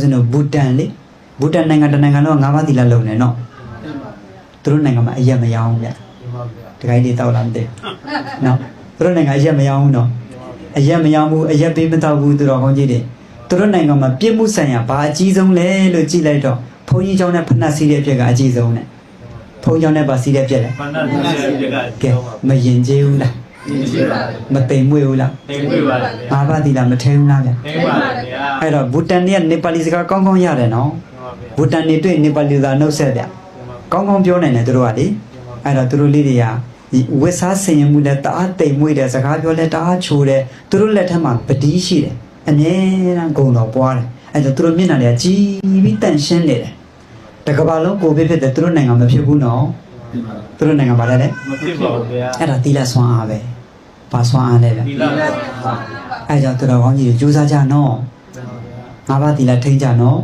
စနဘူတန်လေဘူတန်နိုင်ငံတနိုင်ငံတော့ငါးပါးသီလလုံးနေနော်သူတို့နိုင်ငံမှာအရက်မရောင်းဗျတခိုင်းလေးတောက်လာမသိနော်သူတို့နိုင်ငံအရက်မရောင်းဘူးနော်အရက်မရောင်းဘူးအရက်ပေးမတော့ဘူးသူတော်ကောင်းကြီးတွေသူတို့နိုင်ငံမှာပြစ်မှုဆိုင်ရာဘာအကြီးဆုံးလဲလို့ကြည့်လိုက်တော့ဘုန်းကြီးเจ้าနဲ့ဖဏစီတဲ့ပြက်ကအကြီးဆုံးနဲ့ဘုန်းကြီးเจ้าနဲ့ပါစီတဲ့ပြက်လဲဖဏစီတဲ့ပြက်ကကဲမရင်ကျေးဘူးလားမတိမ်မွေးဘူးလားတိမ်မွေးပါလေငါးပါးသီလမထဲဘူးလားဗျထဲပါဗျာအဲ့တော့ဘူတန်နဲ့နေပါလီစကားကောင်းကောင်းရတယ်နော်ဘူတန်နေတွေ့နေပါလီစကားနှုတ်ဆက်ဗျကောင်းကောင်းပြောနိုင်တယ်သူတို့ကလေအဲ့တော့သူတို့လေးတွေကဝက်စားဆင်ရင်မှုနဲ့တအားတိမ်မွေးတယ်စကားပြောလဲတအားချိုးတယ်သူတို့လက်ထက်မှာပတိရှိတယ်အမြဲတမ်းဂုံတော်ပွားတယ်အဲ့တော့သူတို့မျက်နှာတွေကကြီးပြီးတန့်ရှင်းနေတယ်တကဘာလုံးကိုဗစ်ဖြစ်တယ်သူတို့နိုင်ငံမဖြစ်ဘူးနော်သူတို့နိုင်ငံဘာလဲလဲမဖြစ်ပါဘူးဗျာအဲ့ဒါသီလဆွမ်းအားပဲဘာဆွမ်းအားလဲဗျသီလဆွမ်းအားအဲ့ကြောင့်သူတော်ကောင်းကြီးတွေကြိုးစားကြနော်ငါးပါးသီလထိန်းကြနော်